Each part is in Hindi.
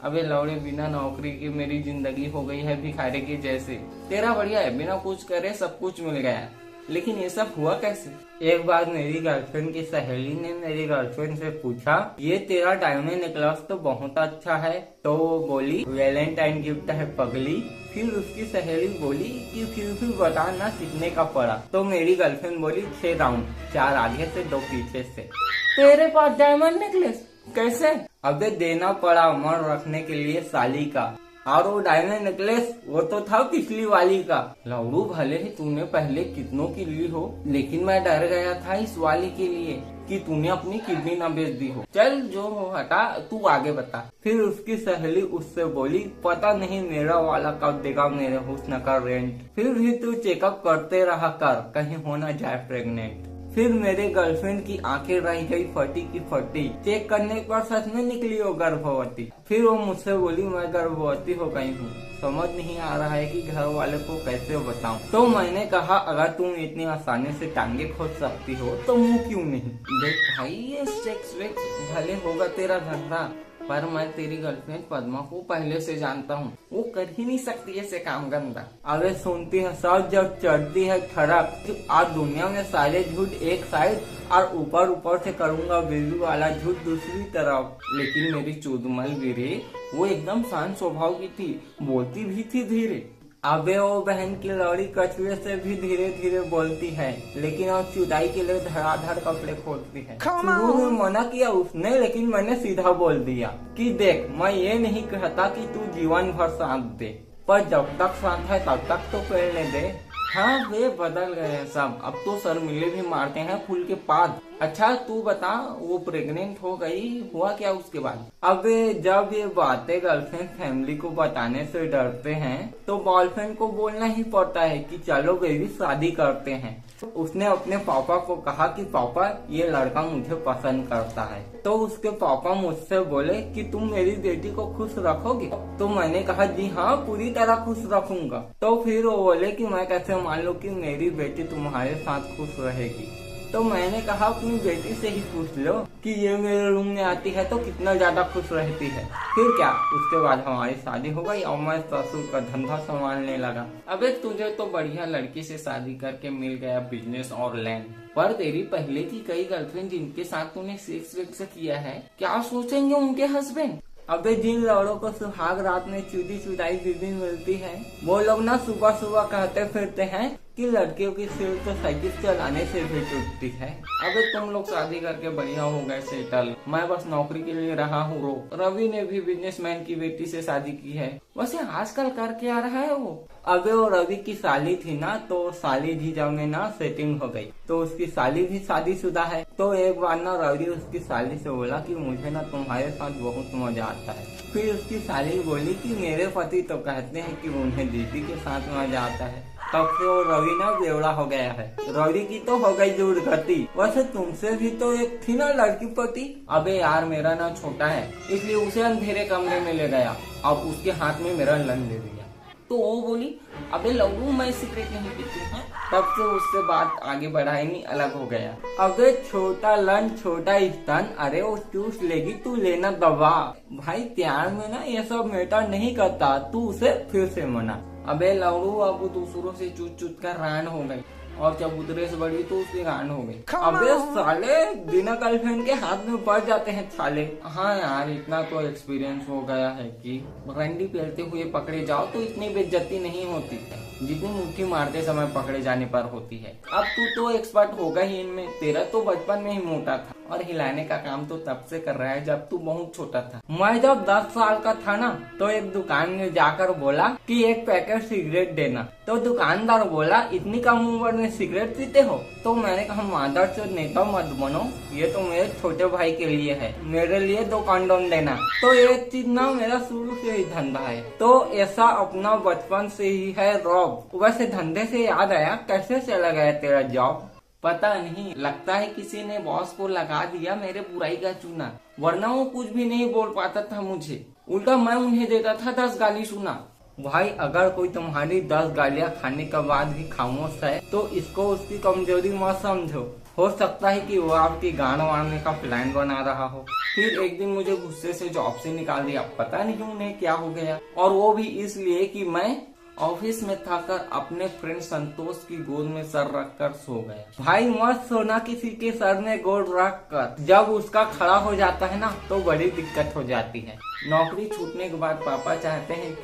अबे लौड़े, बिना नौकरी के मेरी जिंदगी हो गई है भिखारी की जैसे। तेरा बढ़िया है, बिना कुछ करे सब कुछ मिल गया, लेकिन ये सब हुआ कैसे? एक बार मेरी गर्लफ्रेंड की सहेली ने मेरी गर्लफ्रेंड से पूछा, ये तेरा डायमंड नेकलेस तो बहुत अच्छा है। तो वो बोली, वैलेंटाइन गिफ्ट है पगली। फिर उसकी सहेली बोली कि फिर भी बताना कितने का पड़ा। तो मेरी गर्लफ्रेंड बोली 6 राउंड, 4 आगे से 2 पीछे से। तेरे पास डायमंड नेकलेस कैसे? अबे देना पड़ा मन रखने के लिए साली का, और वो डायमंड नेकलेस वो तो था पिछली वाली का। लौड़ू, भले ही तूने पहले कितनों की ली हो, लेकिन मैं डर गया था इस वाली के लिए कि तूने अपनी किडनी न बेच दी हो। चल जो हो हटा, तू आगे बता। फिर उसकी सहेली उससे बोली, पता नहीं मेरा वाला कब देगा मेरे हुस्न का रेंट। फिर भी तू चेकअप करते रहा कर, कहीं हो ना जाए प्रेग्नेंट। फिर मेरे गर्लफ्रेंड की आंखें रह गई फटी की फटी, चेक करने पर सच में निकली वो गर्भवती। फिर वो मुझसे बोली, मैं गर्भवती हो गई हूँ, समझ नहीं आ रहा है कि घर वाले को कैसे बताऊं। तो मैंने कहा, अगर तुम इतनी आसानी से टांगे खोद सकती हो तो मुंह क्यों नहीं। देख भाई, ये सेक्स वेक्स भले होगा तेरा धंधा, पर मैं तेरी गर्लफ्रेंड पद्मा को पहले से जानता हूँ, वो कर ही नहीं सकती ऐसे काम गंदा। अबे सुनती है सब जब चढ़ती है ठड़क, आज दुनिया में सारे झूठ एक साइड और ऊपर ऊपर से करूंगा बेबी वाला झूठ दूसरी तरफ। लेकिन मेरी चुदमल वीरे वो एकदम शांत स्वभाव की थी, बोलती भी थी धीरे। अबे वो बहन की लौड़ी कछुए से भी धीरे धीरे बोलती है, लेकिन अब चुदाई के लिए धड़ाधड़ कपड़े खोलती है। शुरू में मना किया उसने, लेकिन मैंने सीधा बोल दिया कि देख, मैं ये नहीं कहता कि तू जीवन भर साथ दे, पर जब तक साथ है तब तक तो पेड़ने दे। हाँ वे बदल गए हैं सब, अब तो सर मिले भी मारते हैं फूल के पात। अच्छा तू बता, वो प्रेग्नेंट हो गई, हुआ क्या उसके बाद? अब जब ये बातें गर्लफ्रेंड फैमिली को बताने से डरते हैं तो बॉयफ्रेंड को बोलना ही पड़ता है कि चलो बेबी शादी करते हैं। उसने अपने पापा को कहा कि पापा ये लड़का मुझे पसंद करता है। तो उसके पापा मुझसे बोले कि तुम मेरी बेटी को खुश रखोगे? तो मैंने कहा जी हाँ, पूरी तरह खुश रखूंगा। तो फिर वो बोले कि मैं कैसे मान लूं कि मेरी बेटी तुम्हारे साथ खुश रहेगी? तो मैंने कहा अपनी बेटी से ही पूछ लो कि ये मेरे रूम में आती है तो कितना ज्यादा खुश रहती है। फिर क्या, उसके बाद हमारी शादी हो गई और मैं ससुर का धंधा संभालने लगा। अबे तुझे तो बढ़िया लड़की से शादी करके मिल गया बिजनेस और लैंड, पर तेरी पहले की कई गर्लफ्रेंड जिनके साथ तूने सेक्स वेक्स किया है, क्या सोचेंगे उनके हस्बैंड? अबे जिन लौड़ों को सुहाग रात में चुदी चुदाई बीबी मिलती है, वो लोग ना सुबह सुबह कहते फिरते हैं कि लड़कियों की सिर तो साइकिल चलाने से भी टूटती है। अबे तुम लोग शादी करके बढ़िया हो गए सेटल, मैं बस नौकरी के लिए रहा हूँ रो। रवि ने भी बिजनेसमैन की बेटी से शादी की है, वैसे आजकल करके आ रहा है वो। अबे वो रवि की साली थी ना, तो साली जीजा में ना सेटिंग हो गई, तो उसकी साली भी शादीशुदा है। तो एक बार ना रवि उसकी साली से बोला कि मुझे ना तुम्हारे साथ बहुत मजा आता है। फिर उसकी साली बोली कि मेरे पति तो कहते हैं कि उन्हें दीदी के साथ मजा आता है। तब से वो रवि ना बेवड़ा हो गया है। रवि की तो हो गई दुर्गति। वैसे तुमसे भी तो एक थी ना लड़की पति? अबे यार मेरा ना छोटा है, इसलिए उसे अंधेरे कमरे में ले गया, अब उसके हाथ में मेरा लन दे दिया। तो वो बोली, अबे लौड़ू मैं सिगरेट नहीं पीती है। तब से उससे बात आगे बढ़ाई नहीं, अलग हो गया। अबे छोटा लन छोटा स्तन, अरे वो चूस लेगी तू लेना दबा। भाई प्यार में ना ये सब मैटर नहीं करता, तू उसे फिर से मना। अबे लौड़ू अब दूसरों से चूत चूत कर रान हो गई, और चबूतरे से बड़ी तो उसकी रान हो गई। अबे साले बिना गर्लफ्रेंड के हाथ में पड़ जाते हैं साले। हाँ यार, इतना तो एक्सपीरियंस हो गया है कि रंडी पेलते हुए पकड़े जाओ तो इतनी बेइज्जती नहीं होती है जितनी मुट्ठी मारते समय पकड़े जाने पर होती है। अब तू तो एक्सपर्ट होगा ही इनमें, तेरा तो बचपन में ही मोटा था और हिलाने का काम तो तब से कर रहा है जब तू बहुत छोटा था। मैं जब 10 साल का था ना, तो एक दुकान में जाकर बोला कि एक पैकेट सिगरेट देना। तो दुकानदार बोला, इतनी कम उम्र में सिगरेट पीते हो? तो मैंने कहा मादर चोद नेता मत बनो, ये तो मेरे छोटे भाई के लिए है, मेरे लिए 2 कंडोम देना। तो एक चीज ना मेरा शुरू से ही धंधा है, तो ऐसा अपना बचपन से ही है रॉब। वैसे धंधे से याद आया, कैसे चला गया तेरा जॉब? पता नहीं, लगता है किसी ने बॉस को लगा दिया मेरे बुराई का चूना, वरना वो कुछ भी नहीं बोल पाता था मुझे, उल्टा मैं उन्हें देता था 10 गाली सुना। भाई अगर कोई तुम्हारी 10 गालियां खाने के बाद भी खामोश है तो इसको उसकी कमजोरी मत समझो। हो सकता है कि वो आपकी गांड मारने का प्लान बना रहा हो। फिर एक दिन मुझे गुस्से से जॉब से निकाल दिया, पता नहीं उन्हें क्या हो गया, और वो भी इसलिए कि मैं ऑफिस में थाकर अपने फ्रेंड संतोष की गोद में सर रखकर सो गया। भाई मत सोना किसी के सर में गोद रख कर, जब उसका खड़ा हो जाता है ना तो बड़ी दिक्कत हो जाती है। नौकरी छूटने के बाद पापा चाहते हैं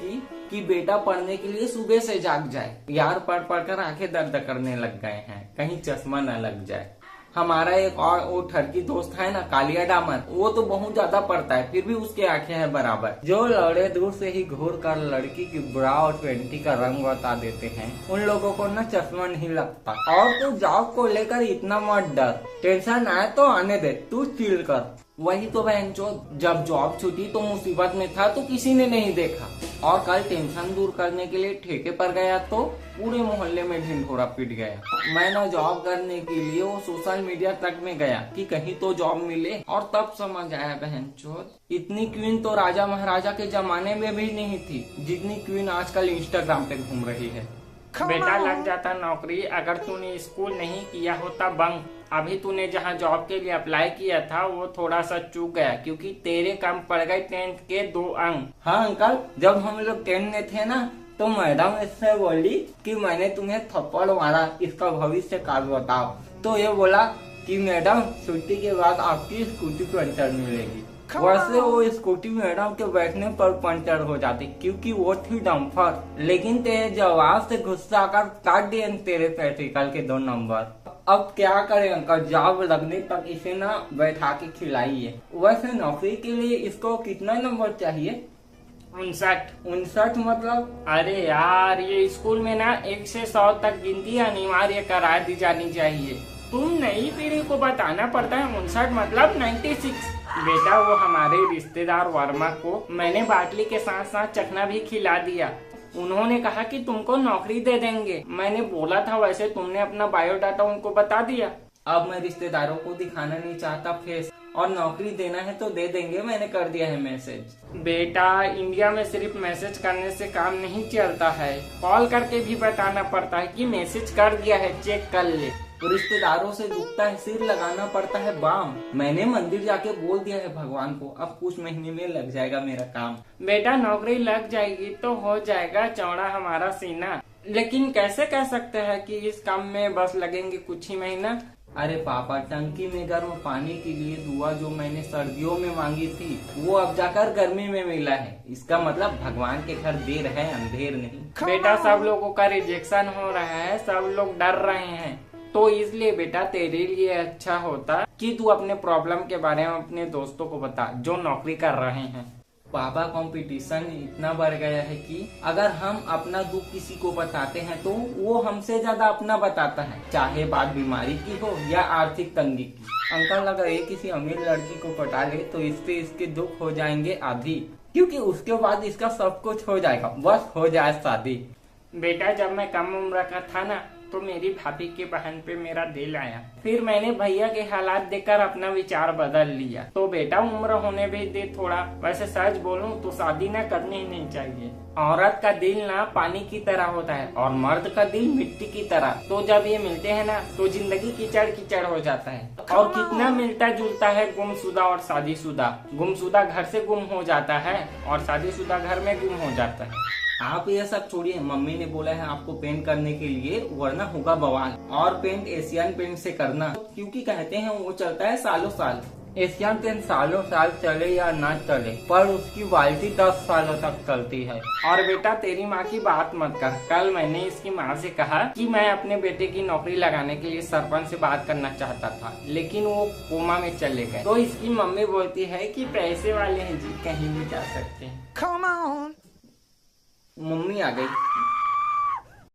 कि बेटा पढ़ने के लिए सुबह से जाग जाए। यार पढ़ कर आंखें दर्द करने लग गए हैं, कहीं चश्मा न लग जाए। हमारा एक और वो ठरकी दोस्त है ना, कालिया डामर, वो तो बहुत ज्यादा पढ़ता है, फिर भी उसके आंखें हैं बराबर। जो लड़े दूर से ही घूर कर लड़की की ब्रा और पेंटी का रंग बता देते हैं, उन लोगों को ना चश्मा नहीं लगता। और तू जॉब को लेकर इतना मत डर, टेंशन आए तो आने दे, तू चिल कर। वही तो बहनचो, जब जॉब छूटी तो मुसीबत में था तो किसी ने नहीं देखा, और कल टेंशन दूर करने के लिए ठेके पर गया तो पूरे मोहल्ले में ढिंढोरा पिट गया। मैं ना जॉब करने के लिए वो सोशल मीडिया तक में गया कि कहीं तो जॉब मिले, और तब समझ आया बहनचोद, इतनी क्वीन तो राजा महाराजा के जमाने में भी नहीं थी जितनी क्वीन आजकल इंस्टाग्राम पे घूम रही है। बेटा लग जाता नौकरी अगर तूने स्कूल नहीं किया होता बंक। अभी तूने जहाँ जॉब के लिए अप्लाई किया था वो थोड़ा सा चूक गया, क्योंकि तेरे कम पड़ गए 10th के 2 अंक। हाँ अंकल, जब हम लोग 10th में थे ना तो मैडम इससे बोली कि मैंने तुम्हें थप्पड़ मारा, इसका भविष्य काल बताओ। तो ये बोला कि मैडम छुट्टी के बाद आपकी स्कूटी पंचर मिलेगी। वैसे वो स्कूटी मैडम के बैठने पर पंचर हो जाती, क्योंकि वो थी डम्फर। लेकिन तेरे जवाब से गुस्सा कर काट दिए तेरे प्रैक्टिकल के 2 नंबर। अब क्या करें अंकल, जॉब लगने तक इसे ना बैठा के खिलाइए। वैसे नौकरी के लिए इसको कितना नंबर चाहिए? 59 मतलब? अरे यार, ये स्कूल में ना 1 से 100 तक गिनती अनिवार्य करा दी जानी चाहिए। तुम नई पीढ़ी को बताना पड़ता है 59 मतलब 96। बेटा वो हमारे रिश्तेदार वर्मा को मैंने बाटली के साथ साथ चखना भी खिला दिया। उन्होंने कहा कि तुमको नौकरी दे देंगे। मैंने बोला था वैसे तुमने अपना बायोडाटा उनको बता दिया। अब मैं रिश्तेदारों को दिखाना नहीं चाहता फेस, और नौकरी देना है तो दे देंगे, मैंने कर दिया है मैसेज। बेटा इंडिया में सिर्फ मैसेज करने से काम नहीं चलता है, कॉल करके भी बताना पड़ता है कि मैसेज कर दिया है, चेक कर ले। रिश्तेदारों से दुखता है सिर, लगाना पड़ता है बाम। मैंने मंदिर जाके बोल दिया है भगवान को, अब कुछ महीने में लग जाएगा मेरा काम। बेटा नौकरी लग जाएगी तो हो जाएगा चौड़ा हमारा सीना, लेकिन कैसे कह सकते हैं कि इस काम में बस लगेंगे कुछ ही महीना। अरे पापा, टंकी में गर्म पानी के लिए दुआ जो मैंने सर्दियों में मांगी थी वो अब जाकर गर्मी में मिला है। इसका मतलब भगवान के घर देर है, अंधेर नहीं। बेटा सब लोगों का रिजेक्शन हो रहा है, सब लोग डर रहे हैं, तो इसलिए बेटा तेरे लिए अच्छा होता कि तू अपने प्रॉब्लम के बारे में अपने दोस्तों को बता जो नौकरी कर रहे हैं। पापा कंपटीशन इतना बढ़ गया है कि अगर हम अपना दुख किसी को बताते हैं तो वो हमसे ज्यादा अपना बताता है, चाहे बात बीमारी की हो या आर्थिक तंगी की। अंकल अगर ये किसी अमीर लड़की को पटा ले तो इससे इसके दुख हो जाएंगे आधी, क्योंकि उसके बाद इसका सब कुछ हो जाएगा, बस हो जाए शादी। बेटा जब मैं कम उम्र का था ना तो मेरी भाभी के बहन पे मेरा दिल आया, फिर मैंने भैया के हालात देखकर अपना विचार बदल लिया। तो बेटा उम्र होने भी दे थोड़ा। वैसे सच बोलूं तो शादी ना करनी ही नहीं चाहिए। औरत का दिल ना पानी की तरह होता है और मर्द का दिल मिट्टी की तरह। तो जब ये मिलते हैं ना तो जिंदगी कीचड़ कीचड़ हो जाता है। और कितना मिलता जुलता है गुमशुदा और शादीशुदा। गुमशुदा घर से गुम हो जाता है और शादीशुदा घर में गुम हो जाता है। आप ये सब छोड़िए, मम्मी ने बोला है आपको पेंट करने के लिए, वरना होगा बवाल। और पेंट एशियन पेंट से करना, क्योंकि कहते हैं वो चलता है सालों साल। एशियन पेंट सालों साल चले या ना चले, पर उसकी बाल्टी 10 सालों तक चलती है। और बेटा तेरी माँ की बात मत कर। कल मैंने इसकी माँ से कहा कि मैं अपने बेटे की नौकरी लगाने के लिए सरपंच से बात करना चाहता था, लेकिन वो कोमा में चले गए। तो इसकी मम्मी बोलती है कि पैसे वाले हैं जी, कहीं भी जा सकते हैं। मम्मी आ गई।